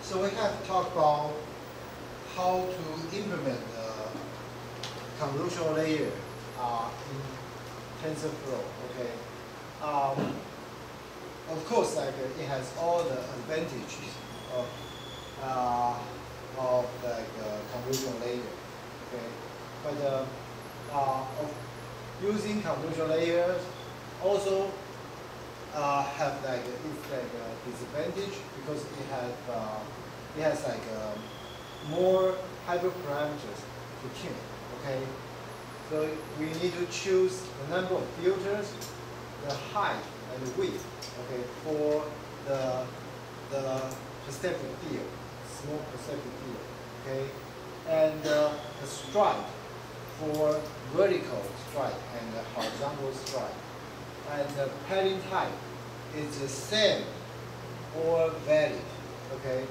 So we have talked about how to implement the convolutional layer in TensorFlow. Okay. Of course, like it has all the advantages of like convolutional layer. Okay. But of using convolutional layers also have like it's like a disadvantage because it has like more hyperparameters to tune. Okay, so we need to choose the number of filters, the height and the width. Okay, for the perceptive field, small perceptive field. Okay, and the stripe for vertical stripe and the horizontal stripe. And the padding type is the same or valid. Okay.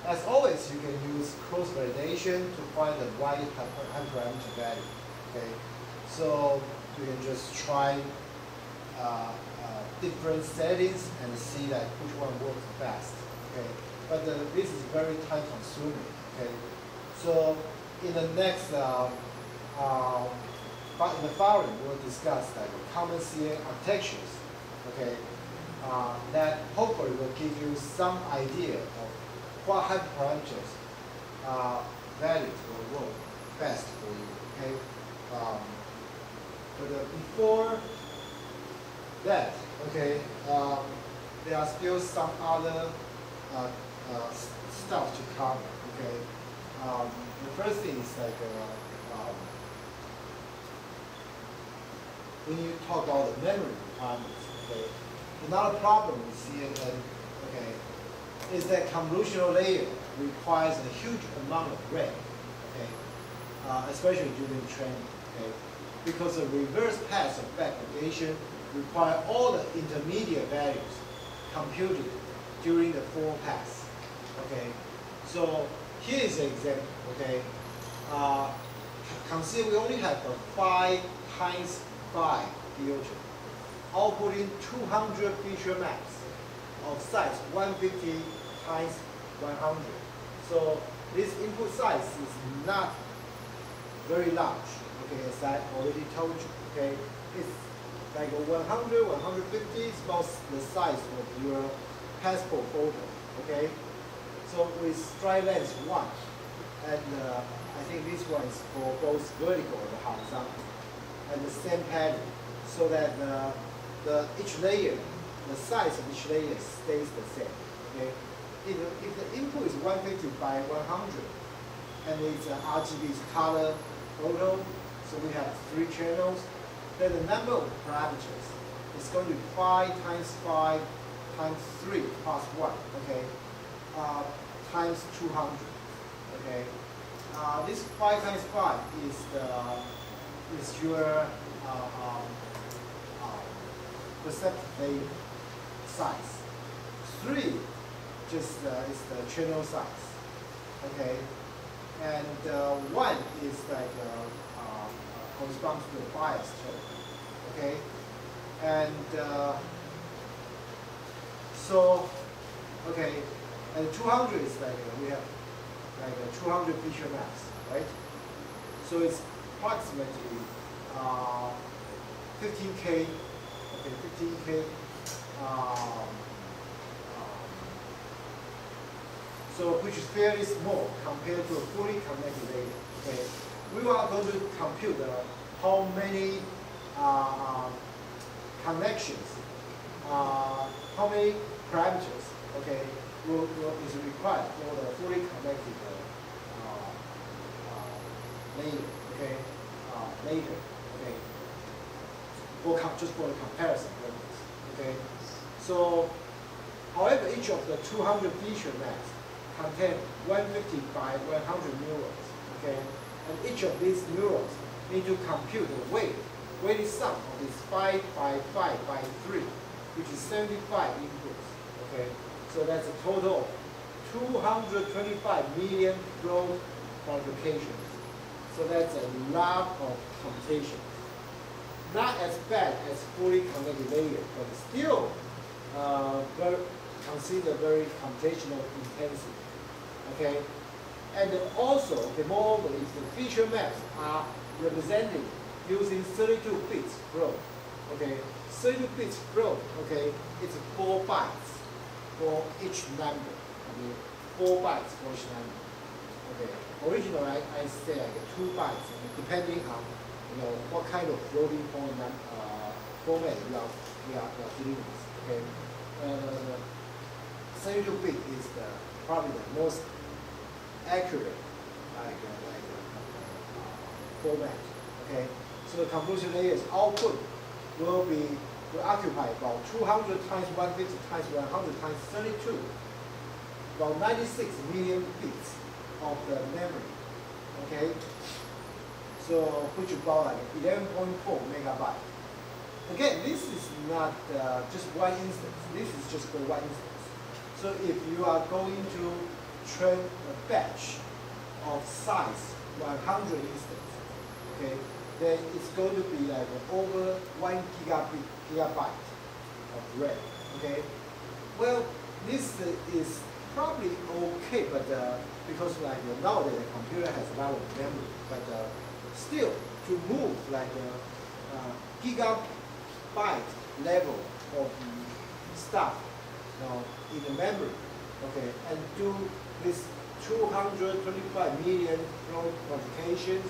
As always, you can use cross validation to find the right hyperparameter value. Okay. So you can just try different settings and see that which one works best. Okay. But this is very time consuming. Okay. So in the next in the following, we'll discuss like common CA architectures, okay, that hopefully will give you some idea of what hyperparameters values will work best for you, okay. But before that, okay, there are still some other stuff to cover, okay. The first thing is like when you talk about the memory requirements, okay, another problem we see okay, is that convolutional layer requires a huge amount of RAM, okay, especially during training, okay, because the reverse pass of backpropagation require all the intermediate values computed during the forward pass, okay. So here is an example, okay. Consider we only have a 5 times 5 filter, outputting 200 feature maps of size 150 times 100. So this input size is not very large, okay, as I already told you, okay. It's like a 100, 150 is about the size of your passport photo, okay. So with stride length 1, and I think this one is for both vertical and horizontal, and the same pattern, so that each layer, the size of each layer stays the same. Okay, if the input is 150 by 100, and it's an RGB color photo, so we have 3 channels, then the number of parameters is going to be 5 times 5 times 3 plus 1. Okay, times 200. Okay, this 5 times 5 is your perceptive layer size. 3 just is the channel size. Okay, and 1 is like corresponds to the bias term. Okay, and so okay, and 200 is like we have like 200 feature maps, right? So it's approximately 15K, okay, 15K. So which is fairly small compared to a fully connected layer. Okay, we are going to compute how many connections, how many parameters, okay, is required for the fully connected layer, okay, later, okay, just for the comparison purpose, okay. So, however, each of the 200 feature maps contain 150 by 100 neurons, okay, and each of these neurons need to compute the weighted sum of this 5 by 5 by 3, which is 75 inputs, okay. So that's a total of 225 million flow multiplications. So that's a lot of computation. Not as bad as fully connected layer, but still considered very computational intensive. Okay, and also, okay, moreover, if the feature maps are represented using 32 bits float. Okay, 32 bits float. Okay, it's 4 bytes for each number. Okay, 4 bytes for each number. Okay, originally I say like 2 bytes, depending on what kind of floating point format we are dealing with. Okay, 32 bit is probably the most accurate format. Okay, so the convolution layer's output will occupy about 200 times 150 times 100 times 32, about 96 million bits of the memory. Okay, so which is about like 11.4 megabytes. Again, this is not just one instance. This is just for one instance. So if you are going to train a batch of size 100 instances, okay, then it's going to be like over 1 gigabyte of RAM. Okay, well, this is probably okay, but because like nowadays the computer has a lot of memory, but still to move like gigabyte level of stuff in the memory, okay, and do this 225 million float multiplications,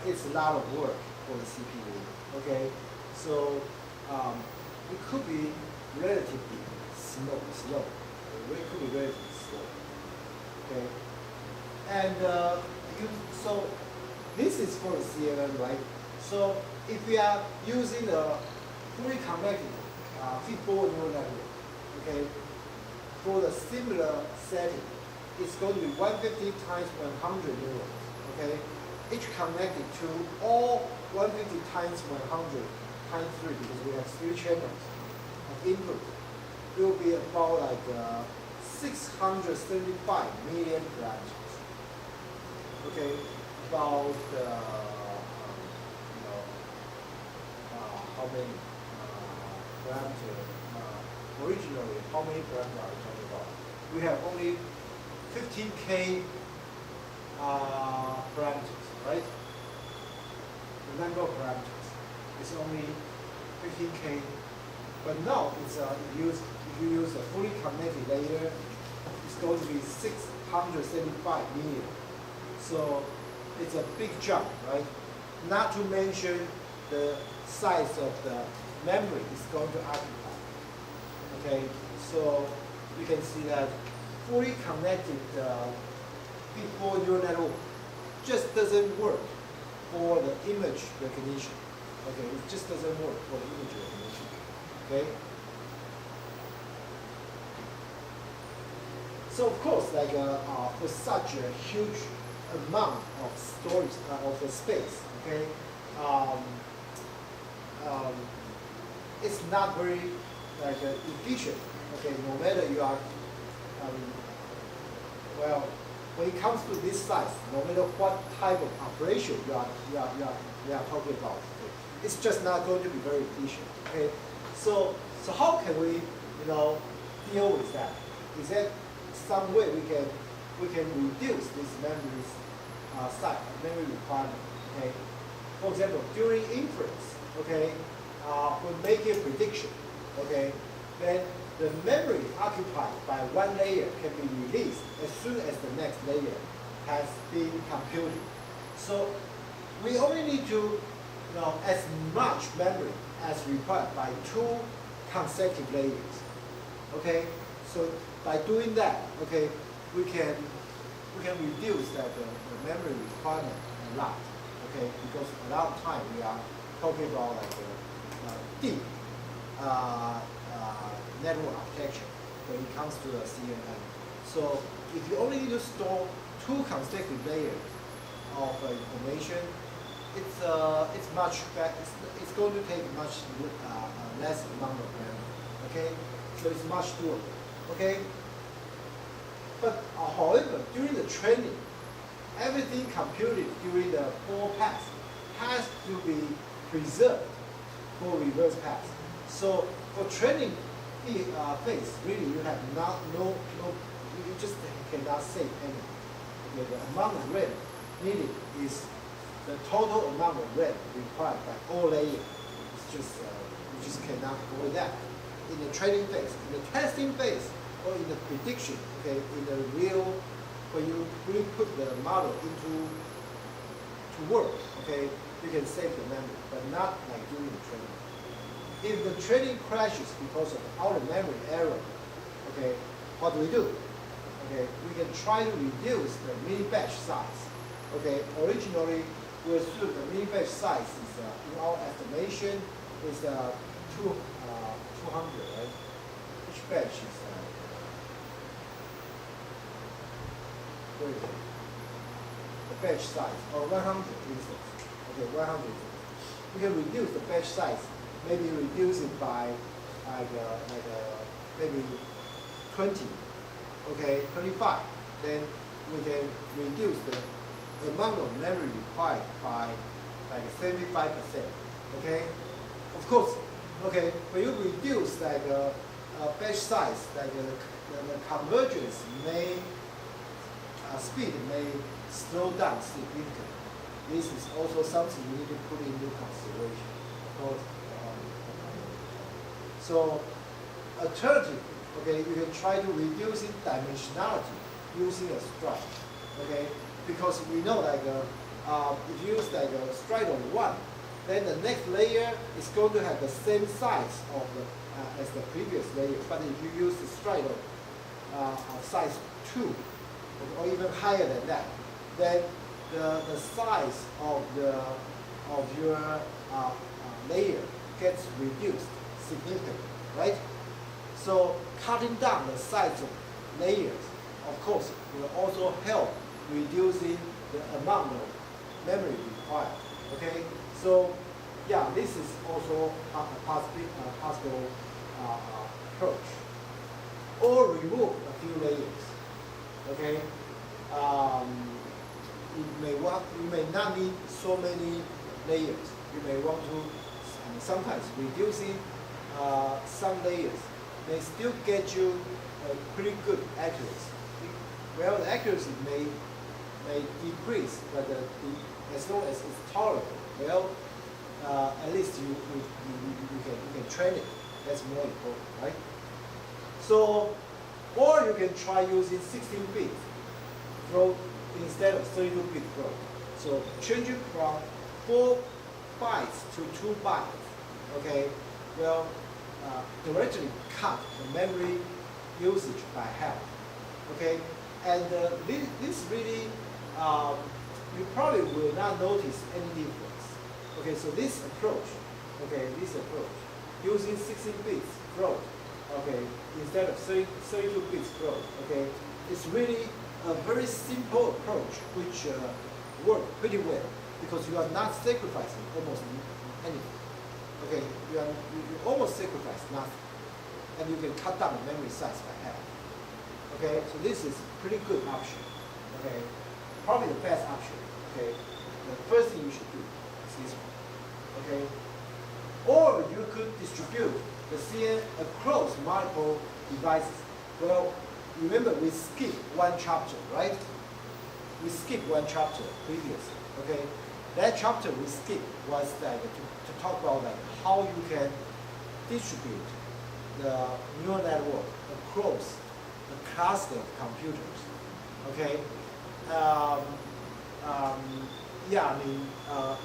it's a lot of work for the CPU. Okay, so it could be relatively slow. It could be relatively slow. Okay, and so this is for the CNN, right? So if we are using a fully connected feed-forward neural network, okay, for the similar setting, it's going to be 150 times 100 neurons. Okay, each connected to all 150 times 100 times 3, because we have 3 channels of input. It will be about like 675 million parameters. Okay, about how many parameters? Originally, how many parameters are we talking about? We have only 15K parameters, right? The number of parameters is only 15K. But now it's if you use a fully connected layer, it's going to be 675 million. So it's a big jump, right? Not to mention the size of the memory is going to occupy. Okay, so you can see that fully connected feed-forward neural network just doesn't work for the image recognition. Okay, it just doesn't work for the image recognition. Okay. So of course, like for such a huge amount of storage of the space, okay, it's not very like efficient. Okay, no matter you are, well, when it comes to this size, no matter what type of operation you are talking about, okay, it's just not going to be very efficient. Okay, so how can we deal with that? Is there some way we can reduce this memory size, memory requirement? Okay, for example, during inference, okay, when making a prediction, okay, then the memory occupied by one layer can be released as soon as the next layer has been computed. So we only need to as much memory as required by 2 consecutive layers. Okay, so by doing that, okay, we can reduce the memory requirement a lot. Okay, because a lot of time we are talking about like deep network architecture when it comes to the CNN. So if you only need to store 2 consecutive layers of information, it's much better. It's going to take much less amount of memory. Okay, so it's much doable. Okay, but however, during the training, everything computed during the 4 pass has to be preserved for reverse pass. So for training, phase, really you have no, you just cannot save any. Okay, the amount of RAM needed is the total amount of RAM required by all layers. It's just you just cannot avoid that. In the training phase, in the testing phase, or in the prediction, okay, in the real, when you really put the model to work, okay, you can save the memory, but not like during the training. If the training crashes because of out-of-memory error, okay, what do we do? Okay, we can try to reduce the mini batch size. Okay, originally we assumed the mini batch size is, in our estimation, is 200, right? Each batch is, where is it? The batch size, or 100 instance. Okay, 100. We can reduce the batch size. Maybe reduce it by maybe 20. Okay, 25. Then we can reduce the amount of memory required by like 75%. Okay, of course. Okay, when you reduce like a batch size, like the convergence speed may slow down significantly. This is also something you need to put into consideration. Of course. So, alternatively, okay, you can try to reduce its dimensionality using a stride. Okay, because we know like if you use like a stride of 1, then the next layer is going to have the same size of as the previous layer. But if you use the stride of size 2, or even higher than that, then the size of your layer gets reduced significantly, right? So cutting down the size of layers, of course, will also help reducing the amount of memory required. Okay, so yeah, this is also a possible approach. Or remove a few layers. Okay, you may not need so many layers. You may want to sometimes reducing some layers may still get you a pretty good accuracy. Well, the accuracy may decrease, but as long as it's tolerable, well, at least you can train it. That's more important, right? So, or you can try using 16-bit float instead of 32-bit float. So changing from 4 bytes to 2 bytes. Okay, well, directly cut the memory usage by half. Okay, and this really, you probably will not notice any difference. Okay, so this approach, using 16 bits float, okay, instead of 32 bits float, okay, it's really a very simple approach which works pretty well because you are not sacrificing almost anything. Okay, you almost sacrifice nothing, and you can cut down the memory size by half. Okay, so this is a pretty good option. Okay, probably the best option. Okay, the first thing you should do is this one. Okay, or you could distribute the CN across multiple devices. Well, remember we skipped one chapter, right? We skipped one chapter previously. Okay, that chapter we skipped was like to talk about like how you can distribute the neural network across the cluster of computers. Okay. Yeah, I mean,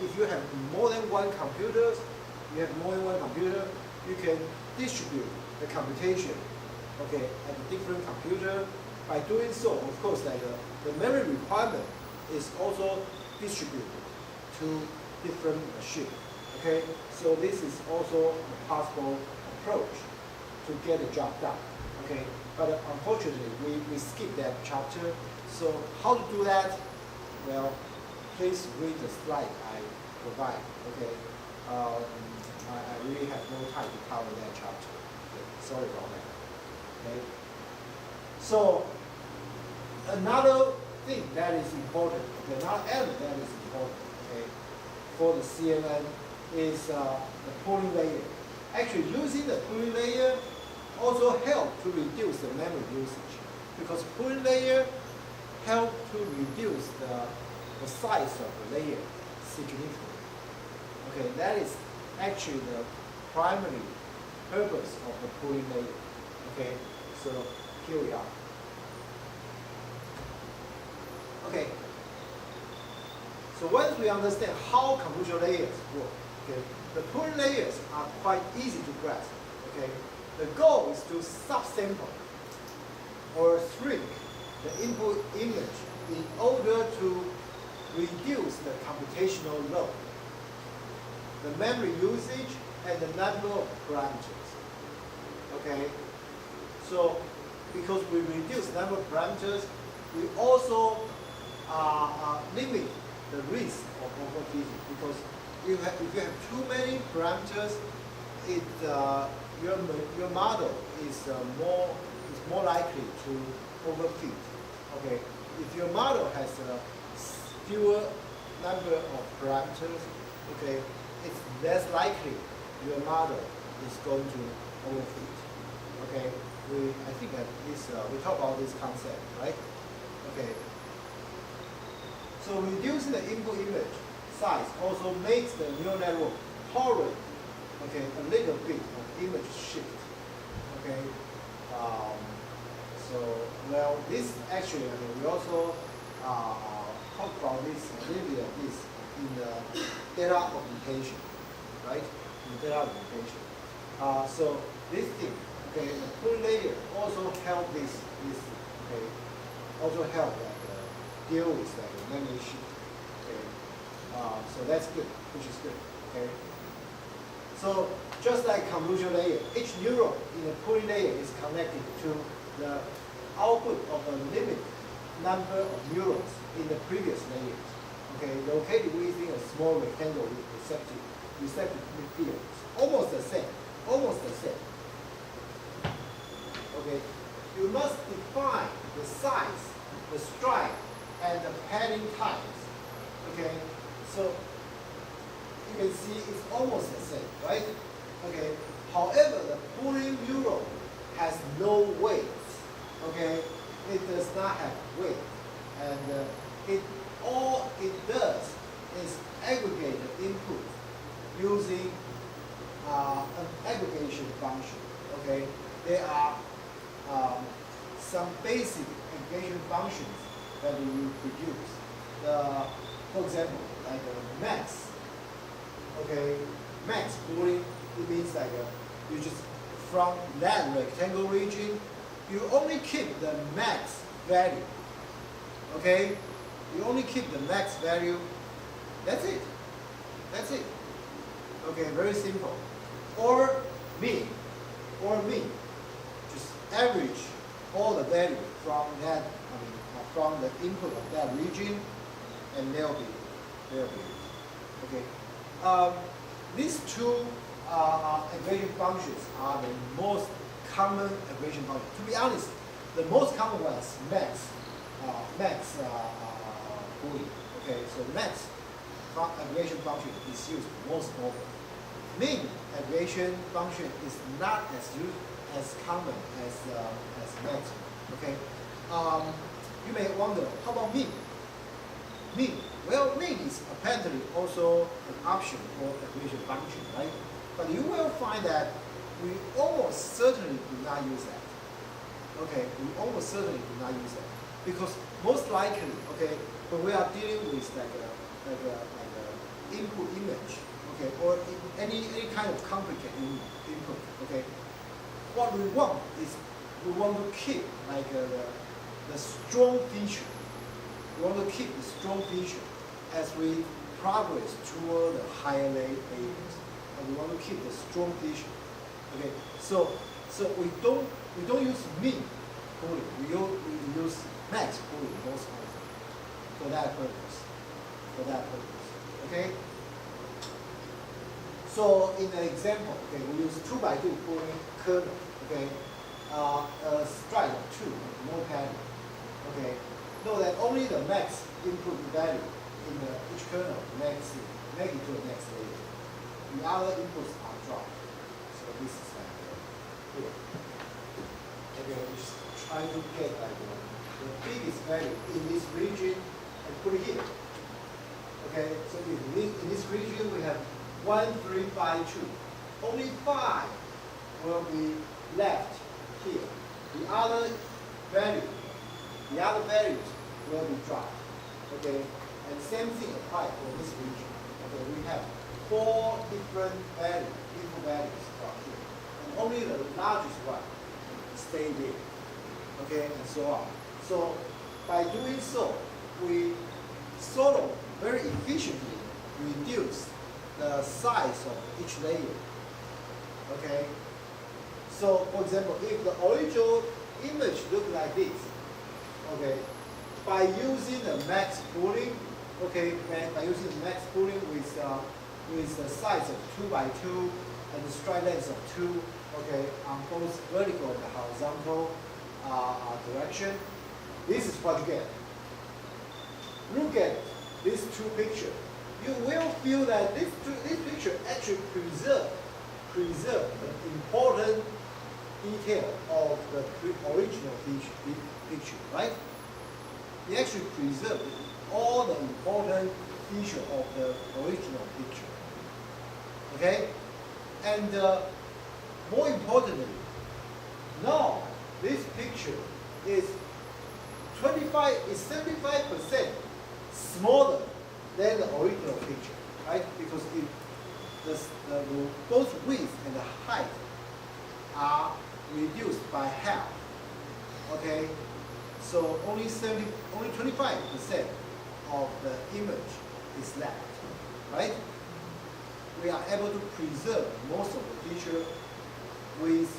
if you have more than one computer, you can distribute the computation, okay, at a different computer. By doing so, of course, like the memory requirement is also distributed to different machines. Okay, so this is also a possible approach to get the job done. Okay, but unfortunately, we skipped that chapter. So how to do that? Well, please read the slide I provide. Okay, I really have no time to cover that chapter. Okay. Sorry about that. Okay. So another thing that is important, another element that is important, okay, for the CNN is the pooling layer. Actually, using the pooling layer also help to reduce the memory usage because pooling layer help to reduce the size of the layer significantly. Okay, that is actually the primary purpose of the pooling layer. Okay, so here we are. Okay, so once we understand how convolution layers work, okay, the pooling layers are quite easy to grasp. Okay, the goal is to subsample or shrink the input image in order to reduce the computational load, the memory usage, and the number of parameters. Okay, so because we reduce the number of parameters, we also limit the risk of overfitting because if you have too many parameters, your model is more likely to overfit. Okay, if your model has a fewer number of parameters, okay, it's less likely your model is going to overfit. Okay, I think that we talk about this concept, right? Okay. So reducing the input image size also makes the neural network tolerate, okay, a little bit of image shift. Okay. Well, this actually, we also talk about this a little bit of this in the data augmentation, right? In data augmentation. So this thing, okay, the pooling layer also help this, okay, also help deal with the memory shift. Okay, so that's good, which is good. Okay. So just like convolution layer, each neuron in the pooling layer is connected to the output of a limited number of neurons in the previous layers. Okay, located within a small rectangle with receptive fields. Almost the same. Almost the same. Okay, you must define the size, the stripe, and the padding types. Okay, so you can see it's almost the same, right? Okay, however, the pooling neuron has no weight. Okay, it does not have weight, and all it does is aggregate the input using an aggregation function. Okay, there are some basic aggregation functions that we produce. For example, like max. Okay, max pooling, it means like you just from that rectangle region, you only keep the max value. Okay, you only keep the max value. That's it. That's it. Okay, very simple. Or mean. Just average all the value from that. From the input of that region, and they'll be. Okay. These two aggregation functions are the most common aggregation functions. To be honest, the most common one is max pooling. Okay, so max aggregation function is used most often. Min aggregation function is not as common as max. Okay. You may wonder, how about min? Well, min is apparently also an option for aggregation function, right? But you will find that we almost certainly do not use that. Okay, we almost certainly do not use that because most likely, okay, when we are dealing with like a input image, okay, or any kind of complicated input, okay, what we want is we want to keep like the strong feature. We want to keep the strong feature as we progress toward the higher layers, and we want to keep the strong feature. Okay, so we don't use min pooling. We use max pooling most often for that purpose. Okay. So in the example, okay, we use 2x2 pooling kernel. Okay, a stride of 2, no padding. Okay, know that only the max input value in each kernel make it to the next layer. The other inputs are dropped. So this is like here. Okay, we just try to get like the biggest value in this region and put it here. Okay, so in this region we have 1, 3, 5, 2. Only 5 will be left here. The other values will be dropped. Okay, and same thing applies for this region. Okay, we have 4 different values, input values from here, and only the largest one stay there. Okay, and so on. So by doing so, we sort of very efficiently reduce the size of each layer. Okay. So for example, if the original image look like this, okay, by using the max pooling, okay, by using the max pooling with the size of 2 by 2 and the stride length of 2, okay, on both vertical and horizontal direction, this is what you get. Look at these two pictures. You will feel that this picture actually preserve the important detail of the original picture, right? It actually preserve all the important feature of the original picture. Okay, and more importantly, now this picture is 75% smaller than the original picture, right? Because both width and the height are reduced by half. Okay, so only 25% of the image is left, right? We are able to preserve most of the feature with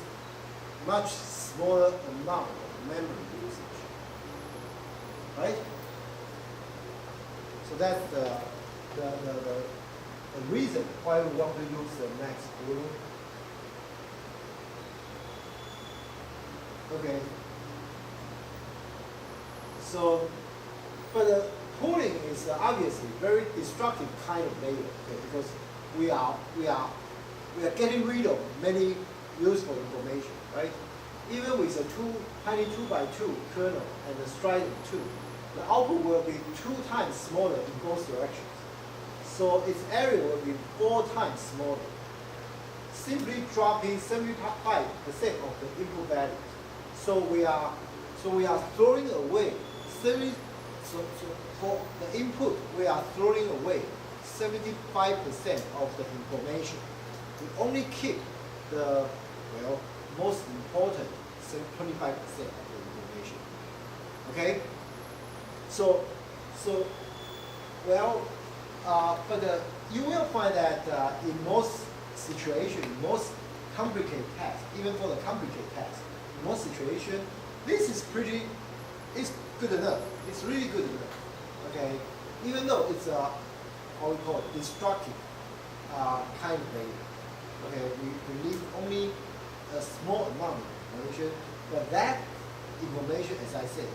much smaller amount of memory usage, right? So that's the reason why we want to use the max pooling. Okay. So, but the pooling is obviously very destructive kind of layer, okay, because we are getting rid of many useful information, right? Even with a tiny 2 by 2 kernel and the stride 2, the output will be 2 times smaller in both directions. So its area will be 4 times smaller, simply dropping 75% of the input values. So we are throwing away for the input we are throwing away 75% of the information. We only keep the most important 25% of the information. Okay. But you will find that in most situations, most complicated tasks, even for the complicated tasks, in most situations, this is it's good enough. It's really good enough. Okay, even though it's how we call it, destructive kind of data. Okay, we need only a small amount of information, but that information, as I said,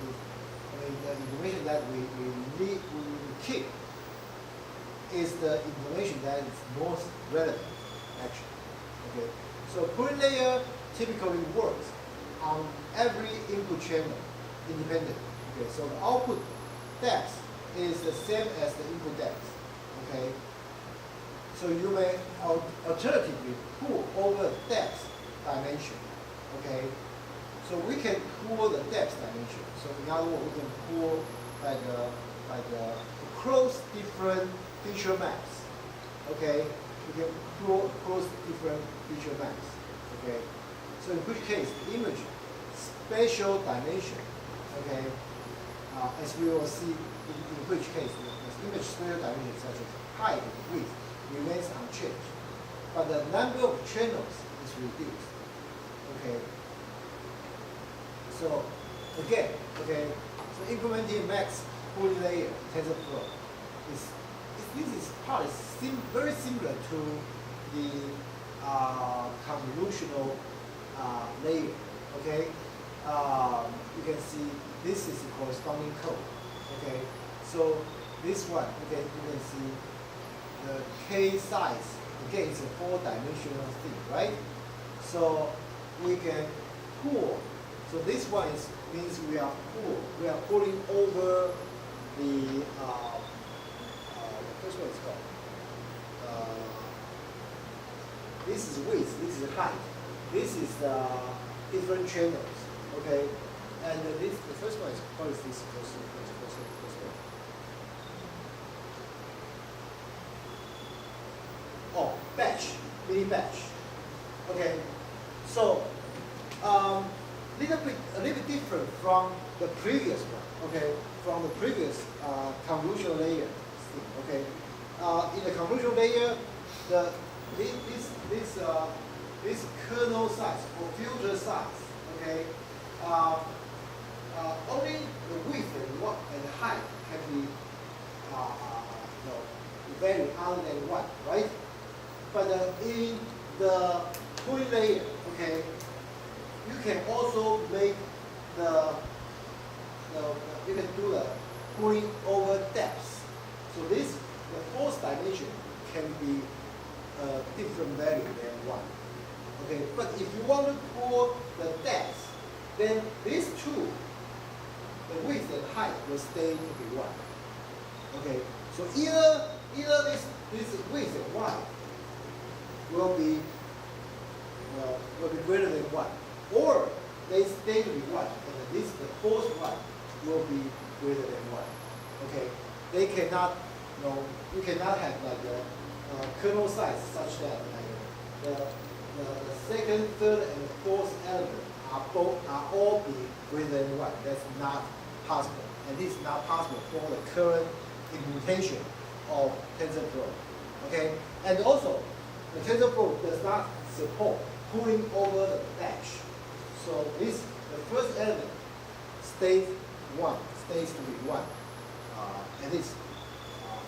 the information that we keep is the information that is most relevant, actually. Okay, so pooling layer typically works on every input channel independently. Okay, so the output depth is the same as the input depth. Okay, so you may alternatively pool over depth dimension. Okay, so we can pool the depth dimension. So in other words, we can pool across different feature maps. Okay, we can pool across different feature maps. Okay, so in which case the image spatial dimension. Okay, as we will see in which case the image spatial dimension such as height and width remains unchanged, but the number of channels is reduced. Okay. So again, okay, so implementing max pooling layer TensorFlow this part is very similar to the convolutional layer. Okay, you can see this is the corresponding code. Okay, so this one, okay, you can see the k size again is a 4-dimensional thing, right? So we can pool So this one means we are pulling over the first one is called. This is width, this is height. This is different channels, okay? And the first one is, what is this first one? Oh, batch, mini batch. Okay, so a little bit different from the previous one. Okay, from the previous convolutional layer. Okay, in the convolutional layer, this kernel size or filter size. Okay, only the width and the height can be valued other than 1, right? But in the pooling layer, okay, you can also make you can do the pooling over depth. So the fourth dimension can be a different value than 1. Okay, but if you want to pull the depth, then these two, the width and height, will stay to be 1. Okay, so either this width and y will be greater than 1, or they stay to be 1, and the fourth one will be greater than 1. Okay, they cannot, you cannot have like a kernel size such that like the second, third, and fourth element are all be greater than 1. That's not possible, and this is not possible for the current implementation of TensorFlow. Okay, and also the TensorFlow does not support pulling over the batch. So the first element stays to be 1, at least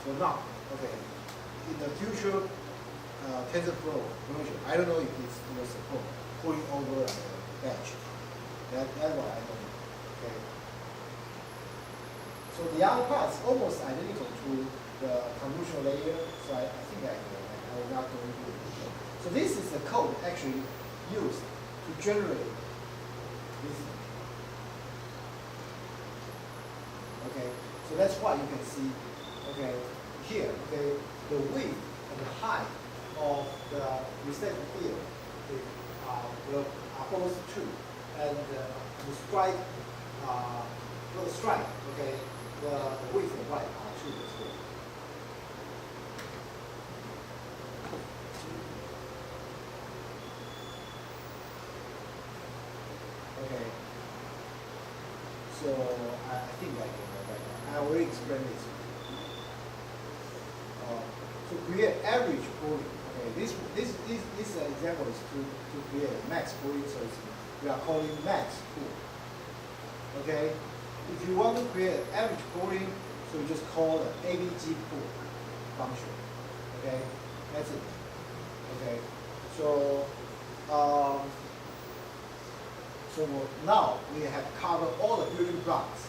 for now. Okay, in the future TensorFlow version, I don't know if it's will support pulling over the batch. That's what I don't know. Okay. So the other part is almost identical to the convolutional layer. So I think I will not go into it. So this is the code actually used to generate this. Okay, so that's why you can see, okay, here, okay, the width and the height of the respective field are both 2, and the strike, okay, the width and height are 2 as well. Okay, so I think I already explained this. To create average pooling, okay, this example is to create a max pooling, so we are calling max pool. Okay, if you want to create an average pooling, so you just call the AVG pool function. Okay, that's it. Okay, so now we have covered all the building blocks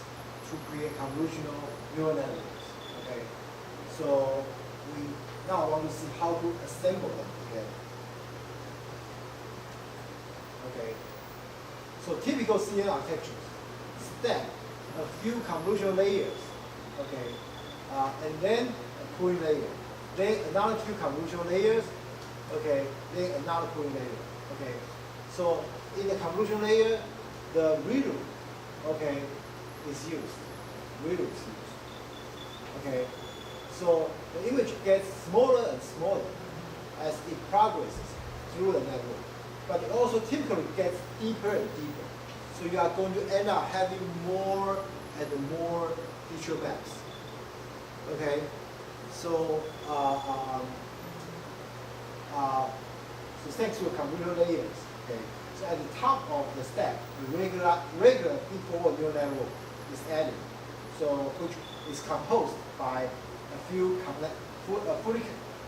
to create convolutional neural networks. Okay, so we now want to see how to assemble them together. Okay, so typical CNN architectures stack a few convolutional layers. Okay, and then a pooling layer. Then another few convolutional layers. Okay, then another pooling layer. Okay, so in the convolutional layer, the ReLU, okay, is used. ReLU is used. Okay, so the image gets smaller and smaller as it progresses through the network, but it also typically gets deeper and deeper. So you are going to end up having more and more feature maps. Okay, so so thanks to the convolutional layers. Okay. So at the top of the stack, the regular feed-forward neural network is added, so which is composed by a few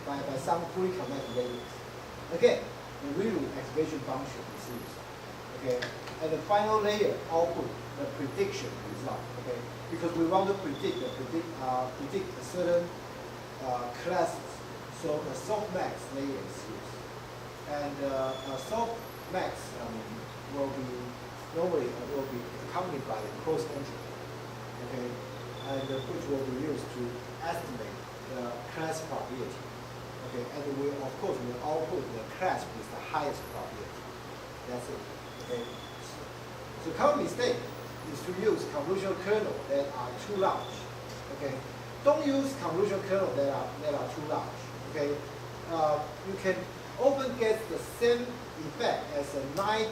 by some fully connected layers. Again, the ReLU activation function is used. Okay, and the final layer output the prediction result. Okay, because we want to predict a certain classes, so the softmax layer is used, and softmax will be normally will be accompanied by the cross entry, okay, and which will be used to estimate the class probability, okay, and we of course will output the class with the highest probability. That's it, okay. So common mistake is to use convolutional kernel that are too large, okay. Don't use convolutional kernel that are too large, okay. You can often get the same effect as a 9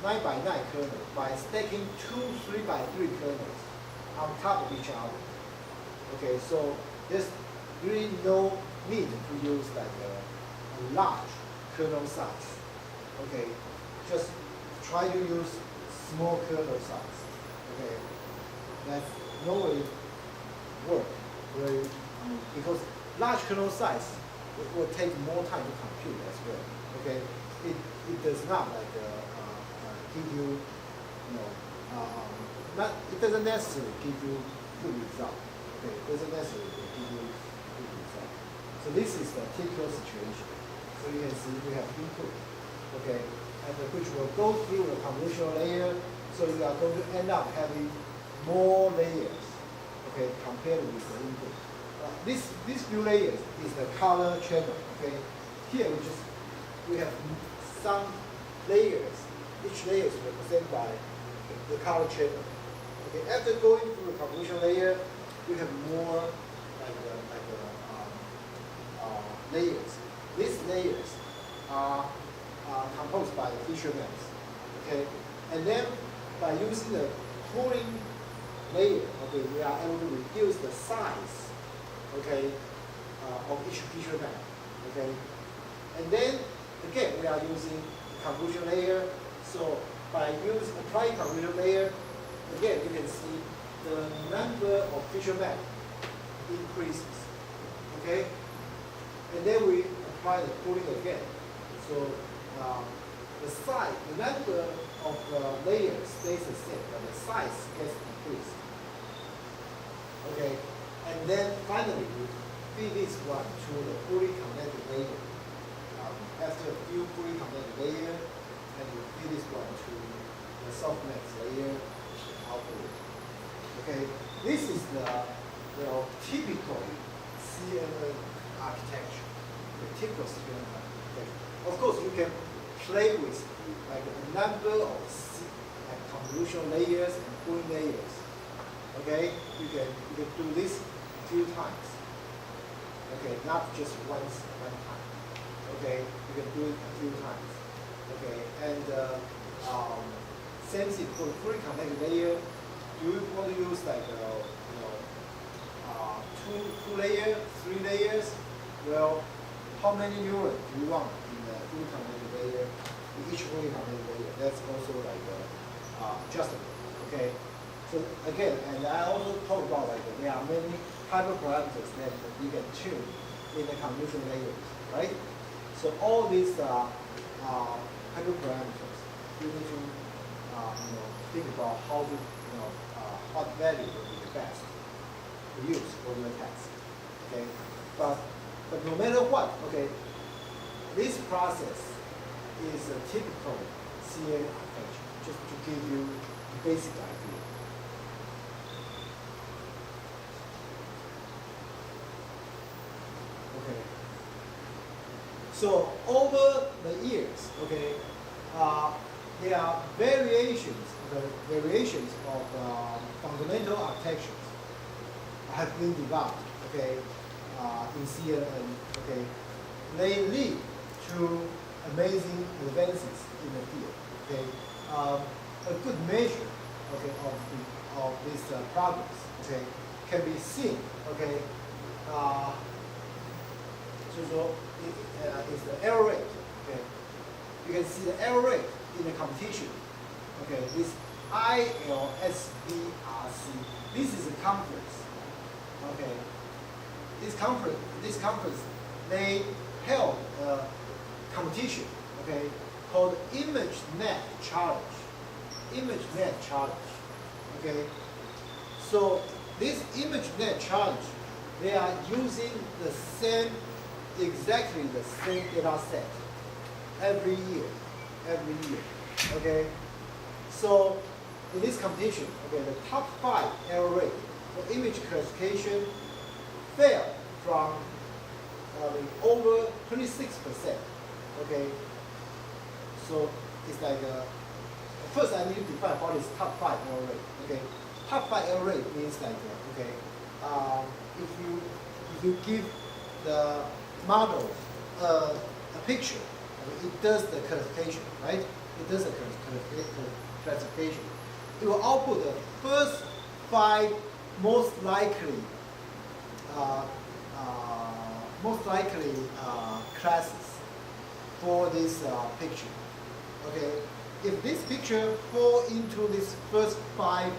by 9 kernel by stacking 2 3 by 3 kernels on top of each other. Okay, so there's really no need to use like a large kernel size. Okay, just try to use small kernel size. Okay, that normally work very because large kernel size will take more time to compute as well. Okay, it does not like give you, it doesn't necessarily give you good result. Okay, it doesn't necessarily give you good result. So this is the typical situation. So you can see we have input, okay, and which will go through the convolutional layer. So you are going to end up having more layers, okay, compared with the input. These few layers is the color channel. Okay, here we have some layers. Each layer is represented by the color channel. Okay, after going through the convolutional layer, we have more layers. These layers are composed by the feature maps. Okay, and then by using the pooling layer, okay, we are able to reduce the size, okay, of each feature map. Okay, and then again we are using the convolution layer. So by applying convolution layer, again you can see the number of feature map increases. Okay, and then we apply the pooling again. So the size, the number of layers stays the same, but the size gets increased. Okay, and then finally we feed this one to the fully connected layer. After a few fully connected layer, and we feed this one to the softmax layer output. Okay, this is the typical CNN architecture, the typical CNN architecture. Of course, you can play with like a number of convolution layers and pooling layers. Okay, you can do this a few times. Okay, not just one time. Okay, you can do it a few times. Okay, and same thing for the fully connected layer. Do you want to use like two layers, 3 layers? Well, how many neurons do you want in the fully connected layer? In each fully connected layer, that's also like adjustable. Okay. So again, and I also talked about like there are many hyperparameters that you can tune in the convolution layers, right? So all these hyperparameters, you need to think about how to what value will be the best to use for your test. Okay, but no matter what, okay, this process is a typical CA architecture, just to give you the basic idea. Okay. So over the years, okay, there are variations of fundamental architectures have been developed, okay, in CNN. Okay, they lead to amazing advances in the field. Okay, a good measure, okay, of this progress, okay, can be seen, okay. So is the error rate. Okay, you can see the error rate in the competition. Okay, this ILSVRC. This is a conference. Okay, this conference they held a competition. Okay, called ImageNet Challenge. ImageNet Challenge. Okay, so this ImageNet Challenge, they are using exactly the same data set every year. Okay, So in this competition, okay, the top 5 error rate for image classification fell from over 26%. Okay, so it's like first I need to define what is top 5 error rate. Okay, top 5 error rate means like okay, if you give the model a picture, it does the classification, right? It does the classification. It will output the first 5 most likely classes for this picture. Okay, if this picture fall into this first 5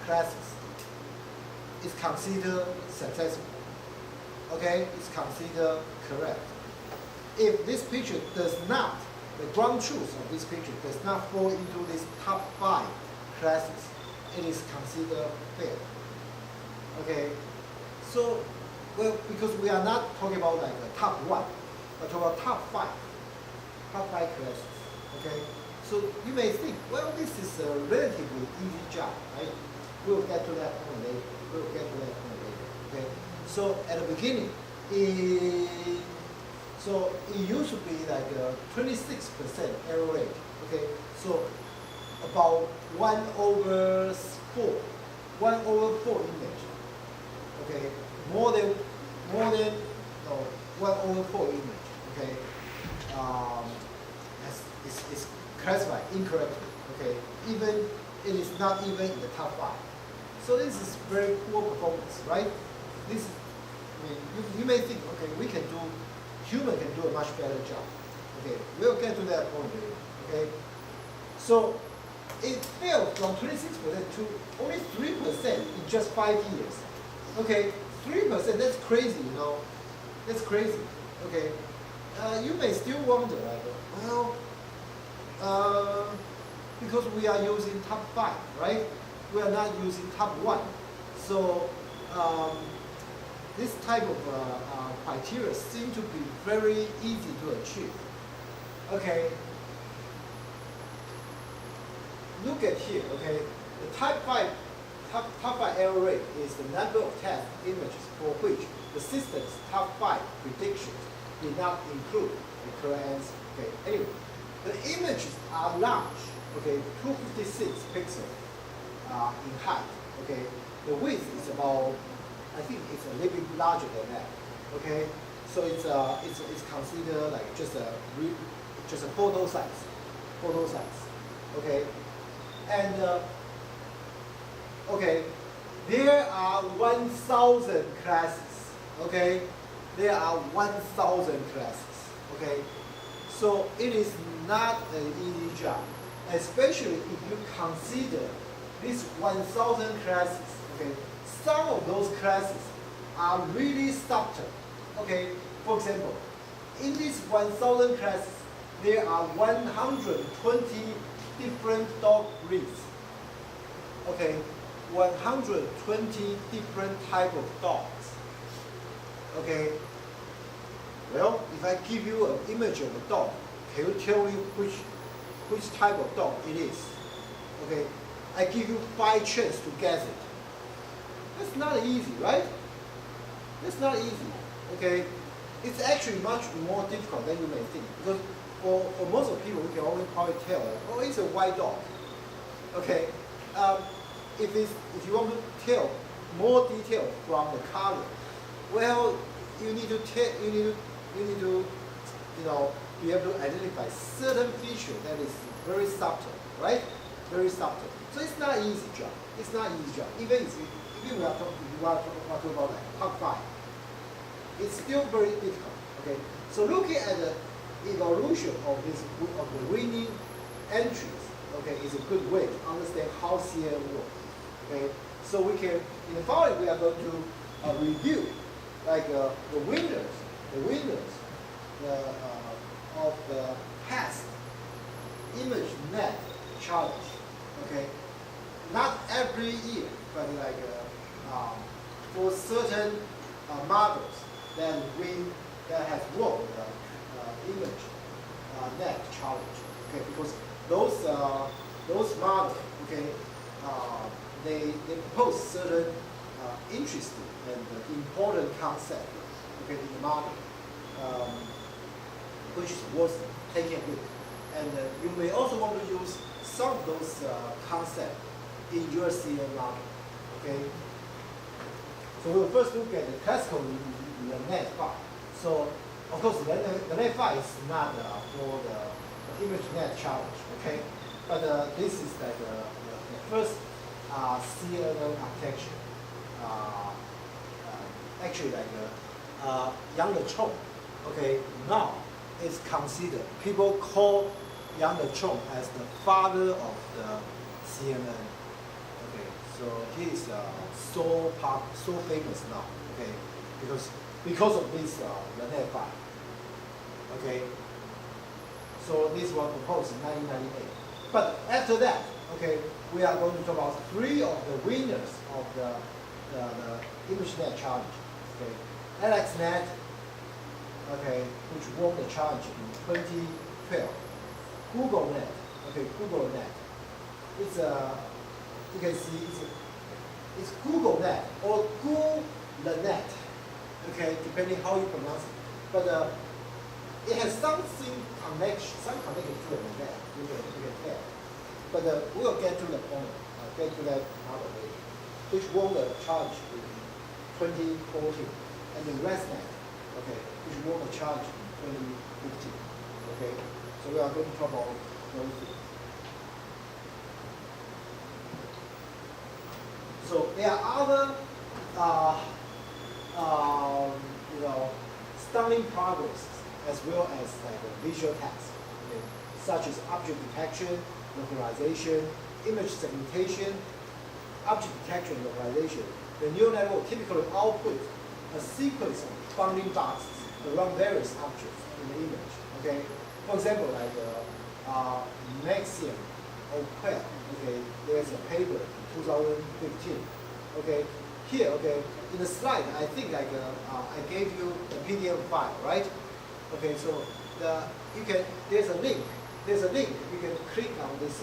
classes, it's considered successful. Okay, it's considered correct. If this picture does not, the ground truth of this picture does not fall into this top 5 classes, it is considered fail. Okay, so well, because we are not talking about like the top 1, but about top 5 classes. Okay, so you may think, well, this is a relatively easy job, right? We'll get to that point later. Okay, so at the beginning, so it used to be like a 26% error rate. Okay, so about 1/4 image. Okay, more than 1/4 image. Okay, is classified incorrectly. Okay, even it is not even in the top 5. So this is very poor performance, right? This is, I mean, you may think, okay, human can do a much better job. Okay, we'll get to that point later. Okay, so it fell from 26% to only 3% in just 5 years. Okay, 3%, that's crazy, you know. That's crazy. Okay, you may still wonder, like, well, because we are using top 5, right? We are not using top 1. So this type of criteria seem to be very easy to achieve. Okay, look at here. Okay, the top 5 error rate is the number of test images for which the system's top 5 predictions did not include the correct answer. Okay, anyway, the images are large. Okay, 256 pixels in height. Okay, the width is about, I think it's a little bit larger than that. Okay, so it's considered like just a photo size. Okay, and okay, there are 1,000 classes. Okay, there are 1,000 classes. Okay, so it is not an easy job, especially if you consider these 1,000 classes. Okay, some of those classes are really subtle. Okay, for example, in these 1,000 classes, there are 120 different dog breeds. Okay, 120 different type of dogs. Okay, well, if I give you an image of a dog, can you tell me which type of dog it is? Okay, I give you 5 chances to guess it. That's not easy, right? That's not easy. Okay, it's actually much more difficult than you may think, because for most of people, we can only probably tell, like, oh, it's a white dog. Okay, if you want to tell more detail from the color, well, you need to be able to identify certain feature that is very subtle, right? Very subtle. So it's not an easy job. It's not an easy job. Even if we are talking about like top 5, it's still very difficult. Okay. So looking at the evolution of the winning entries, okay, is a good way to understand how CNN works. Okay. So we can, in the following, we are going to review like the winners of the past ImageNet challenge. Okay, not every year, but like for certain models that have won the ImageNet challenge. Okay, because those those models, okay, they propose certain interesting and important concept, okay, in the model, which is worth taking a look. And you may also want to use some of those concepts in your CNN model, okay? So we'll first look at the classical net file. So, of course, the net file is not for the ImageNet challenge, okay? But this is like the first CNN architecture. Actually, like Yang Le Chong, okay? Now it's considered, people call Yang Le Chong as the father of the CNN. Okay, so he is so famous now. Okay, because of this the net file. Okay, so this was proposed in 1998. But after that, okay, we are going to talk about three of the winners of the ImageNet challenge. Okay, AlexNet, okay, which won the challenge in 2012. GoogleNet, okay, GoogleNet. It's you can see it's GoogleNet or GoogleNet, okay, depending how you pronounce it. But it has some connection to the net. You can tell. But we'll get to the point, get to that model later, which won the challenge in 2014, and the ResNet, okay, which won the challenge in 2015. Okay, so we are going to talk about those two. So there are other, stunning progress as well as like visual tasks, okay, such as object detection, localization, image segmentation, object detection, and localization. The neural network typically outputs a sequence of bounding boxes around various objects in the image. Okay, for example, like Maxium or Quell. Okay, there's a paper in 2015. Okay, here, okay, in the slide, I think like I gave you the PDF file, right? Okay, so there's a link. There's a link. You can click on this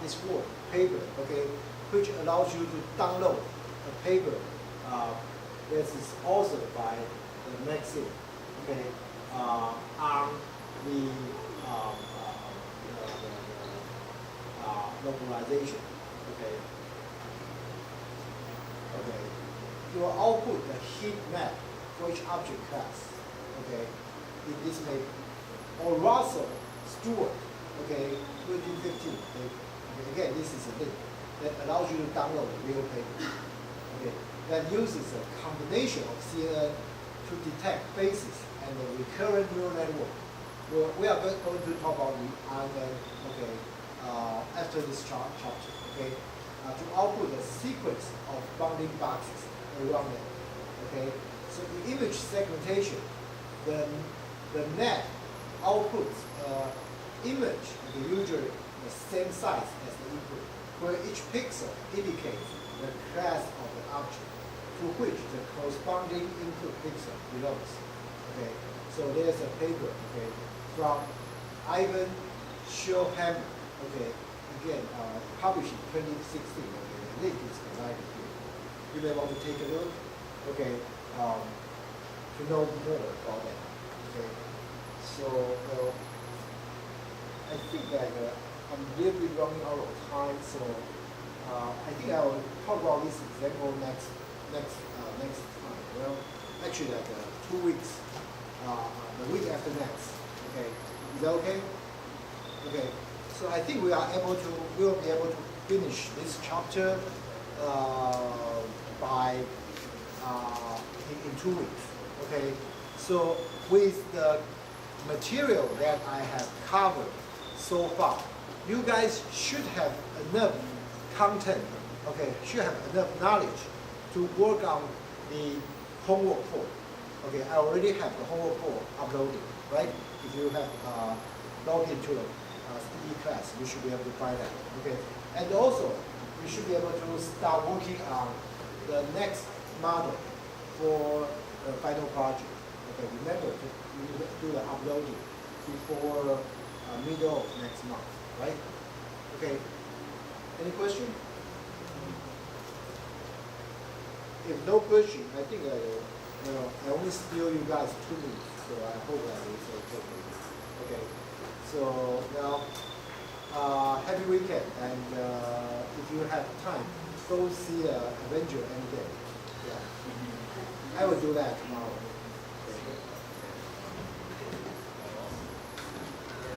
this word paper, okay, which allows you to download a paper that is authored by the Maxium, okay, on the localization, okay. Okay, you will output the heat map for each object class, okay, in this paper. Or Russell Stewart, okay, 2015. Okay, again, this is a link that allows you to download the real paper. Okay, that uses a combination of CNN to detect faces and the recurrent neural network. We are going to talk about the RNN, okay, after this chapter, okay, to output a sequence of bounding boxes around it, okay. So in image segmentation, the net outputs image, usually the same size as the input, where each pixel indicates the class of the object to which the corresponding input pixel belongs. Okay, so there's a paper, okay, from Ivan Schulhammer, okay, again published in 2016. Okay, the link is provided here. You may want to take a look, okay, to know more about that. Okay, so I think that I'm really running out of time, so I think I will talk about this example next time. Well, actually, like 2 weeks, the week after next. Okay, is that okay? Okay, so I think we will be able to finish this chapter by in 2 weeks. Okay, so with the material that I have covered so far, you guys should have enough content, okay, should have enough knowledge to work on the homework for. Okay, I already have the homework for uploaded, right? If you have logged into the CE class, you should be able to find that. Okay, and also you should be able to start working on the next model for the final project. Okay, remember to do the uploading before middle of next month, right? Okay. Any question? If no question, I think I only steal you guys 2 minutes, so I hope that it's okay for you. Okay. So now, happy weekend, and if you have time, go see Avenger any day. Yeah. I will do that tomorrow.